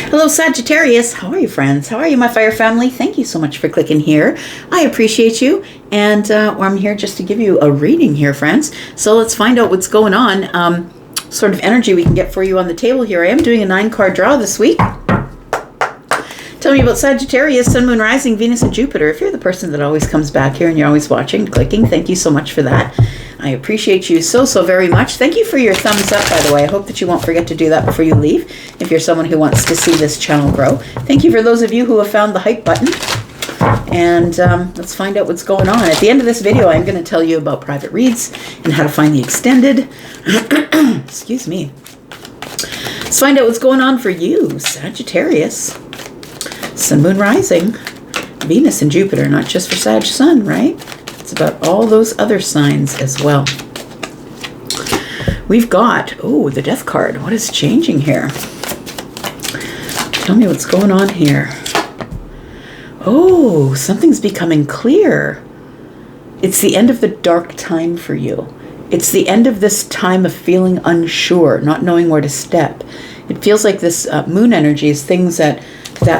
Hello, Sagittarius. How are you, friends? How are you, my fire family? Thank you so much for clicking here. I appreciate you. And I'm here just to give you a reading here, friends. So let's find out what's going on. Sort of energy we can get for you on the table here. I am doing a 9-card draw this week. Tell me about Sagittarius, Sun, Moon, Rising, Venus, and Jupiter. If you're the person that always comes back here and you're always watching, clicking, thank you so much for that. I appreciate you so very much. Thank you for your thumbs up, by the way. I hope that you won't forget to do that before you leave, if you're someone who wants to see this channel grow. Thank you for those of you who have found the hype button. And let's find out what's going on. At the end of this video, I'm going to tell you about private reads and how to find the extended. Excuse me. Let's find out what's going on for you, Sagittarius. Sun, Moon, Rising, Venus, and Jupiter. Not just for Sag Sun, right? It's about all those other signs as well. We've got, oh, the Death card. What is changing here? Tell me what's going on here. Oh, something's becoming clear. It's the end of the dark time for you. It's the end of this time of feeling unsure, not knowing where to step. It feels like this moon energy is things that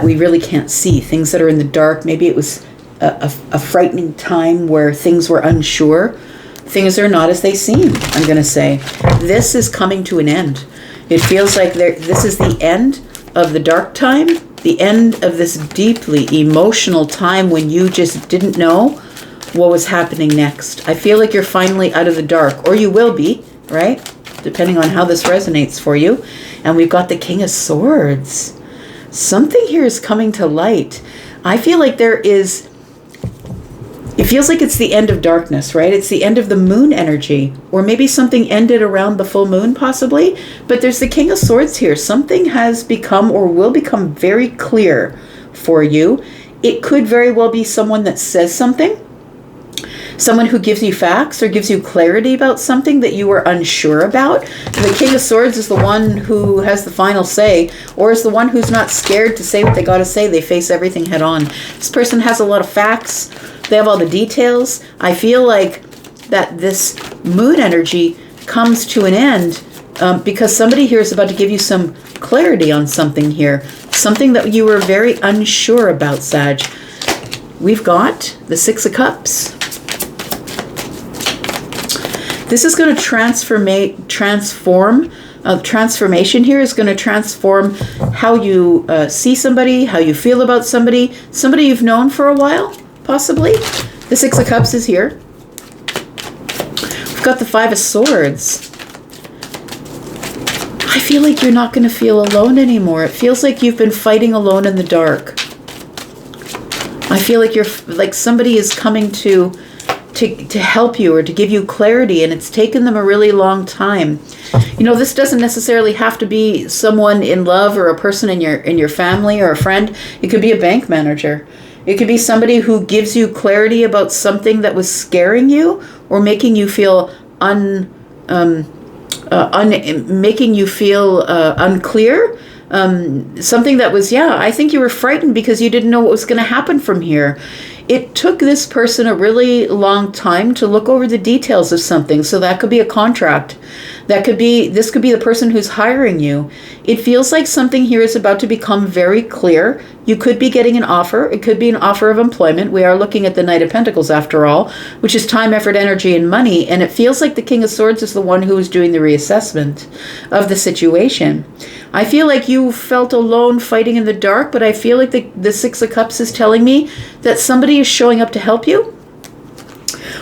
we really can't see, things that are in the dark. Maybe it was a frightening time where things were unsure. Things are not as they seem, I'm going to say. This is coming to an end. It feels like this is the end of the dark time, the end of this deeply emotional time when you just didn't know what was happening next. I feel like you're finally out of the dark, or you will be, right? Depending on how this resonates for you. And we've got the King of Swords. Something here is coming to light. I feel like it feels like it's the end of darkness, right? It's the end of the moon energy, or maybe something ended around the full moon possibly, but there's the King of Swords here. Something has become or will become very clear for you. It could very well be someone that says something, someone who gives you facts or gives you clarity about something that you were unsure about. The King of Swords is the one who has the final say, or is the one who's not scared to say what they got to say. They face everything head on. This person has a lot of facts. They have all the details. I feel like that this moon energy comes to an end because somebody here is about to give you some clarity on something here. Something that you were very unsure about, Sag. We've got the Six of Cups. This is going to transformation here is going to transform how you see somebody, how you feel about somebody you've known for a while, possibly. The Six of Cups is here. We've got the Five of Swords. I feel like you're not going to feel alone anymore. It feels like you've been fighting alone in the dark. I feel like somebody is coming to help you or to give you clarity, and it's taken them a really long time. You know, this doesn't necessarily have to be someone in love or a person in your family or a friend. It could be a bank manager. It could be somebody who gives you clarity about something that was scaring you or making you feel unclear. Something that was, I think you were frightened because you didn't know what was going to happen from here. It took this person a really long time to look over the details of something. So that could be a contract. This could be the person who's hiring you. It feels like something here is about to become very clear. You could be getting an offer. It could be an offer of employment. We are looking at the Knight of Pentacles after all, which is time, effort, energy, and money. And it feels like the King of Swords is the one who is doing the reassessment of the situation. I feel like you felt alone fighting in the dark, but I feel like the Six of Cups is telling me that somebody is showing up to help you,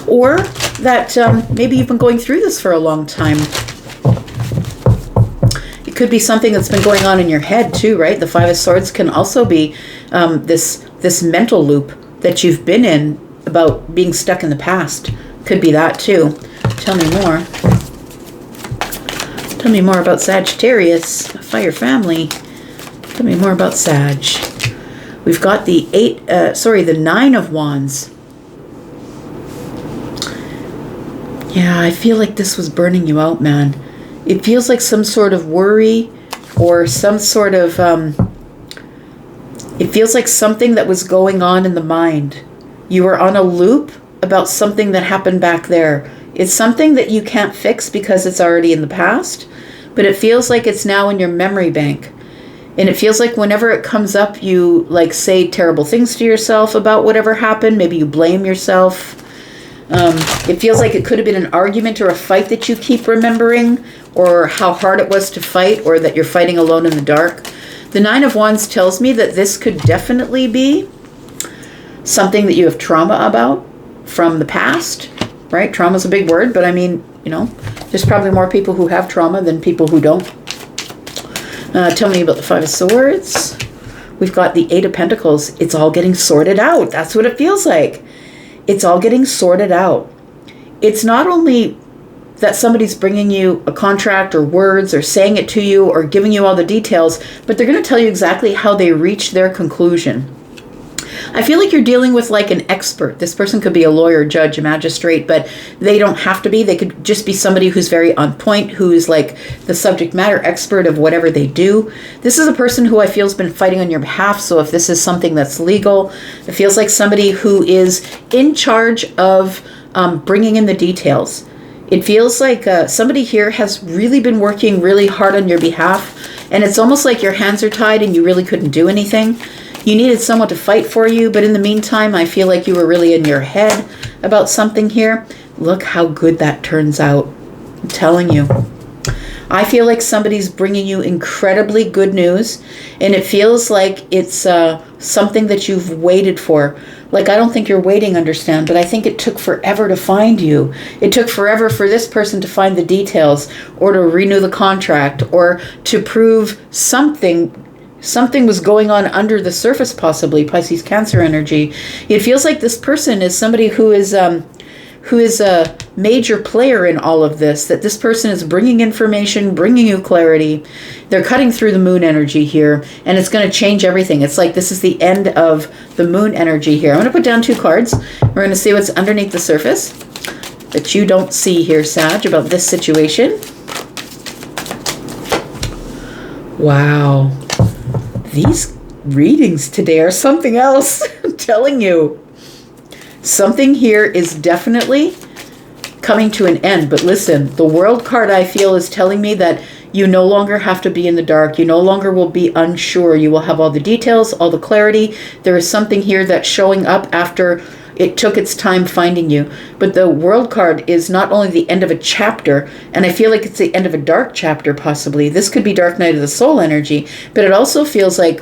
or that maybe you've been going through this for a long time. It could be something that's been going on in your head too, right? The Five of Swords can also be this mental loop that you've been in about being stuck in the past. Could be that too. Tell me more. Tell me more about Sagittarius, fire family. Tell me more about Sag. We've got the the Nine of Wands. Yeah, I feel like this was burning you out, man. It feels like some sort of worry or some sort of, it feels like something that was going on in the mind. You were on a loop about something that happened back there. It's something that you can't fix because it's already in the past, but it feels like it's now in your memory bank. And it feels like whenever it comes up, you like say terrible things to yourself about whatever happened. Maybe you blame yourself. It feels like it could have been an argument or a fight that you keep remembering, or how hard it was to fight, or that you're fighting alone in the dark. The Nine of Wands tells me that this could definitely be something that you have trauma about from the past, right? Trauma's a big word, but I mean, you know, there's probably more people who have trauma than people who don't. Tell me about the Five of Swords. We've got the Eight of Pentacles. It's all getting sorted out. That's what it feels like. It's all getting sorted out. It's not only that somebody's bringing you a contract or words or saying it to you or giving you all the details, but they're going to tell you exactly how they reach their conclusion. I feel like you're dealing with like an expert. This person could be a lawyer, judge, a magistrate, but they don't have to be. They could just be somebody who's very on point, who's like the subject matter expert of whatever they do. This is a person who I feel has been fighting on your behalf. So if this is something that's legal, it feels like somebody who is in charge of bringing in the details. It feels like somebody here has really been working really hard on your behalf, and it's almost like your hands are tied and you really couldn't do anything. You needed someone to fight for you, but in the meantime, I feel like you were really in your head about something here. Look how good that turns out. I'm telling you. I feel like somebody's bringing you incredibly good news, and it feels like it's something that you've waited for. Like, I don't think you're waiting, understand, but I think it took forever to find you. It took forever for this person to find the details, or to renew the contract, or to prove something was going on under the surface, possibly. Pisces, Cancer energy. It feels like this person is somebody who is a major player in all of this, that this person is bringing information, bringing you clarity. They're cutting through the moon energy here, and it's going to change everything. It's like this is the end of the moon energy here. I'm going to put down 2 cards. We're going to see what's underneath the surface that you don't see here, Sag, about this situation. Wow. These readings today are something else. I'm telling you. Something here is definitely coming to an end. But listen, the World card, I feel, is telling me that you no longer have to be in the dark. You no longer will be unsure. You will have all the details, all the clarity. There is something here that's showing up after it took its time finding you. But the World card is not only the end of a chapter, and I feel like it's the end of a dark chapter, possibly. This could be Dark Night of the Soul energy, but it also feels like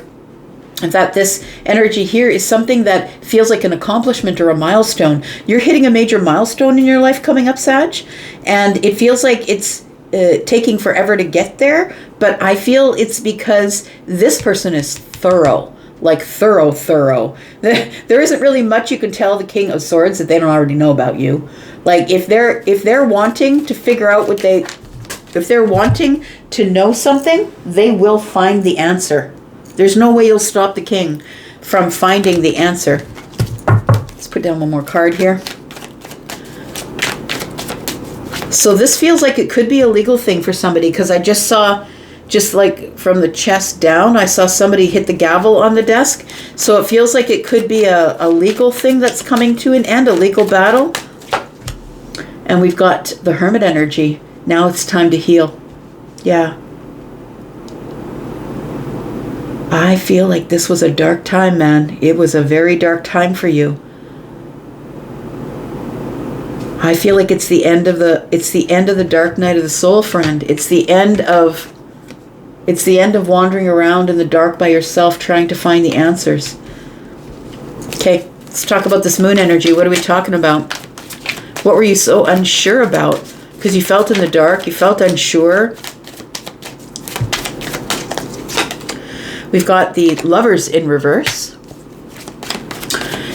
that this energy here is something that feels like an accomplishment or a milestone. You're hitting a major milestone in your life coming up, Sag, and it feels like it's taking forever to get there, but I feel it's because this person is thorough. Like thorough. There isn't really much you can tell the King of Swords that they don't already know about you. Like if they're wanting to figure out if they're wanting to know something, they will find the answer. There's no way you'll stop the King from finding the answer. Let's put down one more card here. So this feels like it could be a legal thing for somebody, because I just saw, just like from the chest down, I saw somebody hit the gavel on the desk. So it feels like it could be a legal thing that's coming to an end, a legal battle. And we've got the Hermit energy. Now it's time to heal. Yeah. I feel like this was a dark time, man. It was a very dark time for you. I feel like it's the end of the Dark Night of the Soul, friend. It's the end of wandering around in the dark by yourself trying to find the answers. Okay, let's talk about this moon energy. What are we talking about? What were you so unsure about? Because you felt in the dark, you felt unsure. We've got the Lovers in reverse.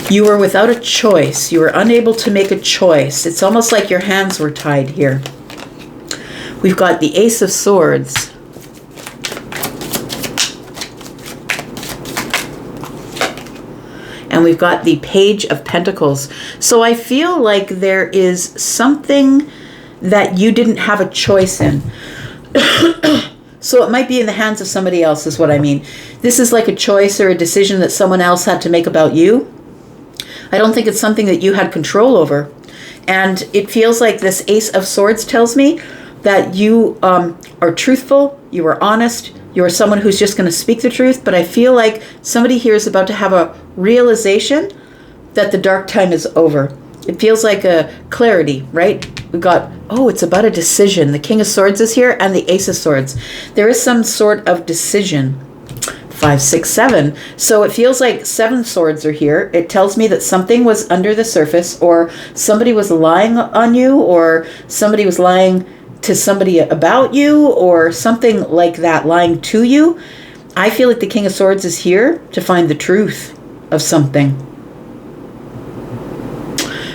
You were without a choice. You were unable to make a choice. It's almost like your hands were tied here. We've got the Ace of Swords. And we've got the Page of Pentacles. So I feel like there is something that you didn't have a choice in. So it might be in the hands of somebody else, is what I mean. This is like a choice or a decision that someone else had to make about you. I don't think it's something that you had control over. And it feels like this Ace of Swords tells me that you are truthful, you were honest, You're someone who's just going to speak the truth, but I feel like somebody here is about to have a realization that the dark time is over. It feels like a clarity, right? We've got, oh, it's about a decision. The King of Swords is here and the Ace of Swords. There is some sort of decision. 5, 6, 7. So it feels like 7 swords are here. It tells me that something was under the surface, or somebody was lying on you, or somebody was lying to somebody about you, or something like that, lying to you. I feel like the King of Swords is here to find the truth of something.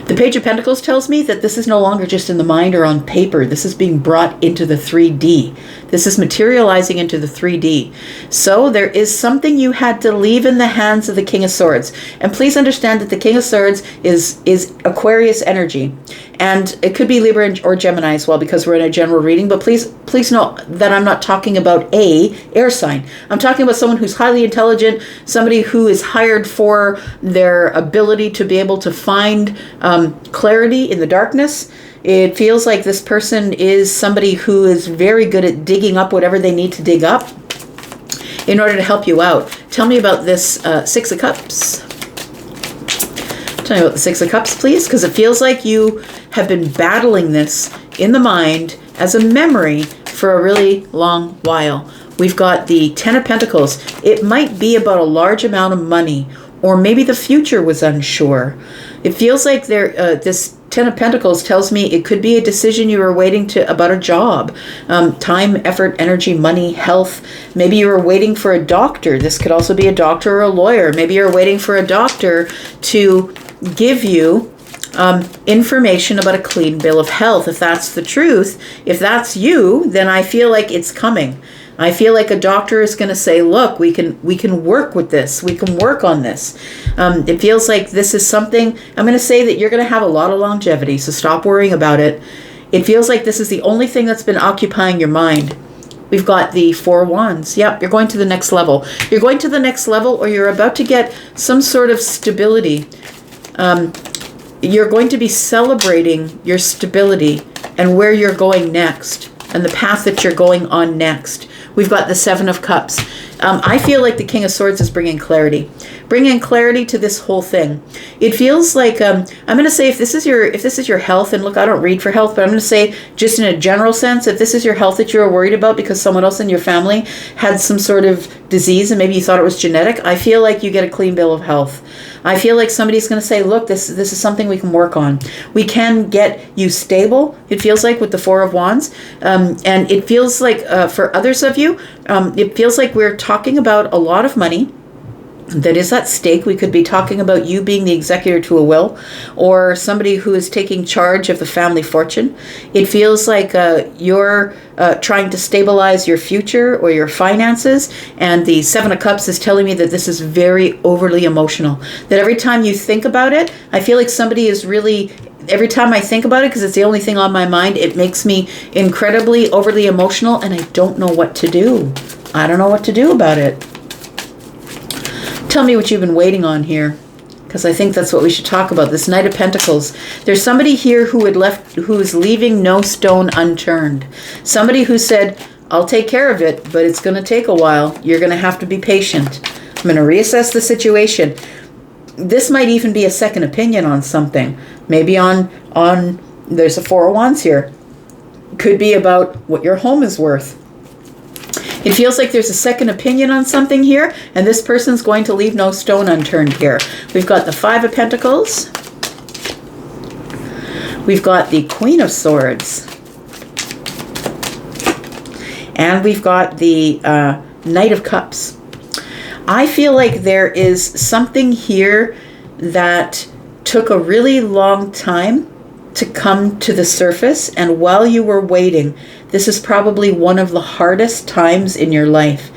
The Page of Pentacles tells me that this is no longer just in the mind or on paper. This is being brought into the 3D. This is materializing into the 3D. So there is something you had to leave in the hands of the King of Swords. And please understand that the King of Swords is Aquarius energy. And it could be Libra or Gemini as well, because we're in a general reading. But please know that I'm not talking about a air sign. I'm talking about someone who's highly intelligent, somebody who is hired for their ability to be able to find clarity in the darkness. It feels like this person is somebody who is very good at digging up whatever they need to dig up in order to help you out. Tell me about this 6 of Cups. Tell me about the 6 of Cups, please, because it feels like you have been battling this in the mind as a memory for a really long while. We've got the 10 of Pentacles. It might be about a large amount of money, or maybe the future was unsure. It feels like this 10 of Pentacles tells me it could be a decision you were waiting to about a job. Time, effort, energy, money, health. Maybe you were waiting for a doctor. This could also be a doctor or a lawyer. Maybe you're waiting for a doctor to give you information about a clean bill of health. If that's the truth, if that's you, then I feel like it's coming. I feel like a doctor is going to say, look, we can work with this. We can work on this. It feels like this is something, I'm going to say that you're going to have a lot of longevity, so stop worrying about it. It feels like this is the only thing that's been occupying your mind. We've got the 4 wands. Yep, you're going to the next level. You're going to the next level, or you're about to get some sort of stability. You're going to be celebrating your stability and where you're going next and the path that you're going on next. We've got the 7 of Cups. I feel like the King of Swords is bringing clarity to this whole thing. It feels like I'm going to say if this is your health, and look, I don't read for health, but I'm going to say just in a general sense, if this is your health that you're worried about because someone else in your family had some sort of disease and maybe you thought it was genetic, I feel like you get a clean bill of health. I feel like somebody's going to say, look, this is something we can work on. We can get you stable, it feels like, with the 4 of Wands. And it feels like for others of you, it feels like we're talking about a lot of money that is at stake. We could be talking about you being the executor to a will, or somebody who is taking charge of the family fortune. It feels like you're trying to stabilize your future or your finances, and the 7 of Cups is telling me that this is very overly emotional. That every time you think about it, I feel like somebody is really, every time I think about it, because it's the only thing on my mind, it makes me incredibly overly emotional, and I don't know what to do. I don't know what to do about it. Tell me what you've been waiting on here, because I think that's what we should talk about. This Knight of Pentacles. There's somebody here who is leaving no stone unturned. Somebody who said, I'll take care of it, but it's going to take a while. You're going to have to be patient. I'm going to reassess the situation. This might even be a second opinion on something. Maybe on there's a 4 of Wands here. Could be about what your home is worth. It feels like there's a second opinion on something here, and this person's going to leave no stone unturned here. We've got the 5 of Pentacles. We've got the Queen of Swords. And we've got the Knight of Cups. I feel like there is something here that took a really long time to come to the surface, and while you were waiting, this is probably one of the hardest times in your life.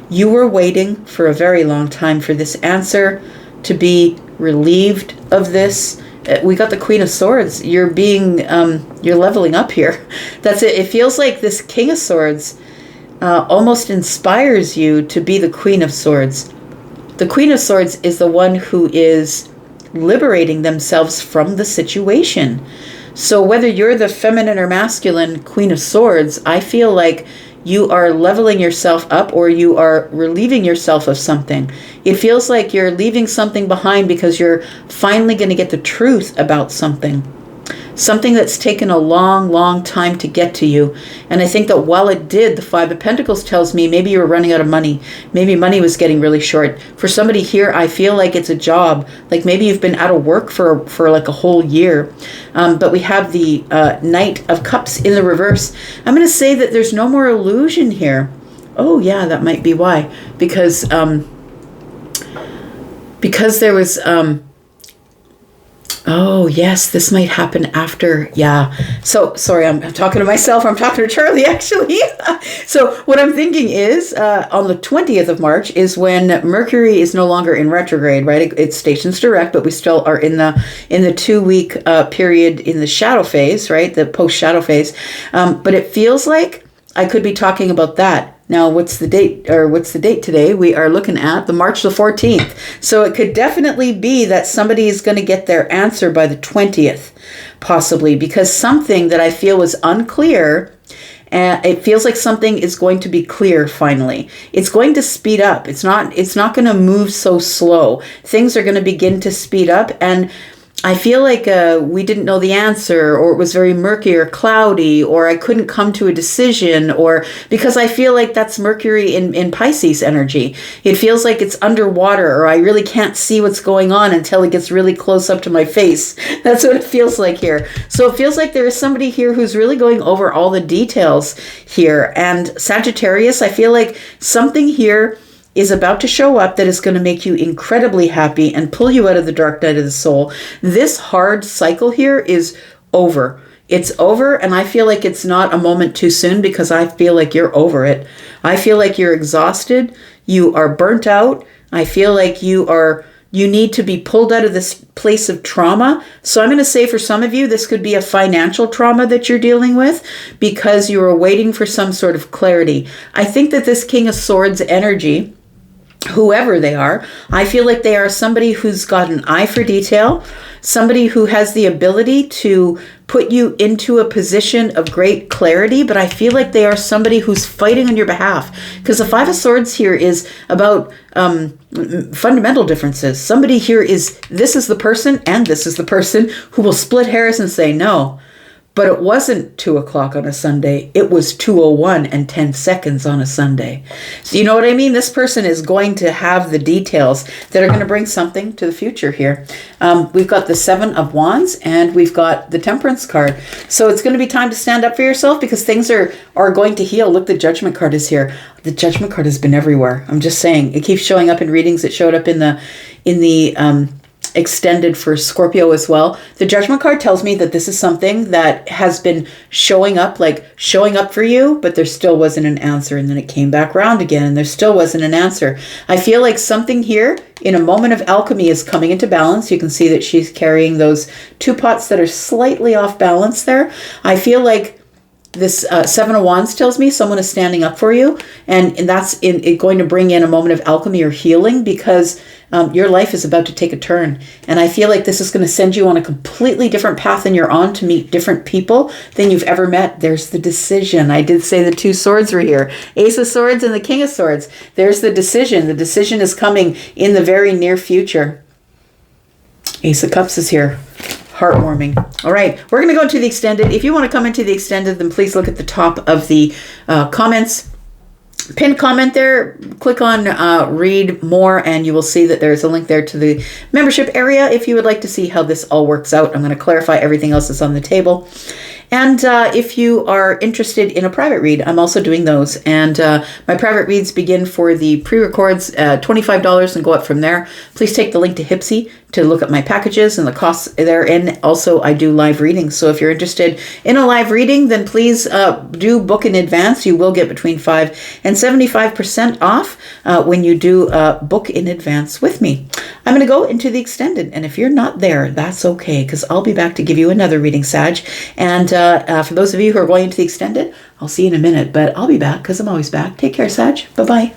You were waiting for a very long time for this answer to be relieved of this. We got the Queen of Swords. You're leveling up here. That's it. It feels like this King of Swords almost inspires you to be the Queen of Swords. The Queen of Swords is the one who is liberating themselves from the situation. So whether you're the feminine or masculine Queen of Swords, I feel like you are leveling yourself up, or you are relieving yourself of something. It feels like you're leaving something behind because you're finally going to get the truth about something. Something that's taken a long, long time to get to you. And I think that while it did, the Five of Pentacles tells me maybe you were running out of money. Maybe money was getting really short. For somebody here, I feel like it's a job. Like maybe you've been out of work for like a whole year. But we have the Knight of Cups in the reverse. I'm going to say that there's no more illusion here. Oh yeah, that might be why. Because there was... oh, yes, this might happen after. Yeah. So, sorry, I'm talking to myself. I'm talking to Charlie, actually. So what I'm thinking is on the 20th of March is when Mercury is no longer in retrograde, right? It stations direct, but we still are in the 2-week period in the shadow phase, right? The post-shadow phase. But it feels like I could be talking about that. Now, what's the date today? We are looking at the March the 14th. So it could definitely be that somebody is going to get their answer by the 20th, possibly, because something that I feel was unclear, it feels like something is going to be clear finally. It's going to speed up. It's not going to move so slow. Things are going to begin to speed up, and I feel like we didn't know the answer, or it was very murky or cloudy, or I couldn't come to a decision, or because I feel like that's Mercury in Pisces energy. It feels like it's underwater, or I really can't see what's going on until it gets really close up to my face. That's what it feels like here. So it feels like there is somebody here who's really going over all the details here. And Sagittarius, I feel like something here is about to show up that is going to make you incredibly happy and pull you out of the dark night of the soul. This hard cycle here is over. It's over, and I feel like it's not a moment too soon, because I feel like you're over it. I feel like you're exhausted. You are burnt out. I feel like you need to be pulled out of this place of trauma. So I'm going to say for some of you, this could be a financial trauma that you're dealing with because you are waiting for some sort of clarity. I think that this King of Swords energy, whoever they are, I feel like they are somebody who's got an eye for detail, somebody who has the ability to put you into a position of great clarity, but I feel like they are somebody who's fighting on your behalf, because the Five of Swords here is about fundamental differences. Somebody here this is the person, and this is the person who will split hairs and say no. But it wasn't 2 o'clock on a Sunday. It was 2:01 and 10 seconds on a Sunday. So you know what I mean? This person is going to have the details that are going to bring something to the future here. We've got the Seven of Wands, and we've got the Temperance card. So it's going to be time to stand up for yourself, because things are going to heal. Look, the Judgment card is here. The Judgment card has been everywhere. I'm just saying. It keeps showing up in readings. It showed up in the extended for Scorpio as well. The Judgment card tells me that this is something that has been showing up for you, but there still wasn't an answer. And then it came back around again, and there still wasn't an answer. I feel like something here in a moment of alchemy is coming into balance. You can see that she's carrying those 2 pots that are slightly off balance there. I feel like this Seven of Wands tells me someone is standing up for you, and that's going to bring in a moment of alchemy or healing, because your life is about to take a turn. And I feel like this is going to send you on a completely different path than you're on, to meet different people than you've ever met. There's the decision. I did say the 2 swords were here. Ace of Swords and the King of Swords. There's the decision. The decision is coming in the very near future. Ace of Cups is here. Heartwarming. All right, we're going to go into the extended. If you want to come into the extended, then please look at the top of the comments. Pinned comment there. Click on read more, and you will see that there's a link there to the membership area if you would like to see how this all works out. I'm going to clarify everything else that's on the table. And if you are interested in a private read, I'm also doing those. And my private reads begin for the pre-records $25 and go up from there. Please take the link to Hypsee to look at my packages and the costs therein. Also, I do live readings. So if you're interested in a live reading, then please do book in advance. You will get between 5 and 75% off when you do book in advance with me. I'm going to go into the extended. And if you're not there, that's okay, because I'll be back to give you another reading, Sag. And for those of you who are going into the extended, I'll see you in a minute. But I'll be back, because I'm always back. Take care, Sag. Bye-bye.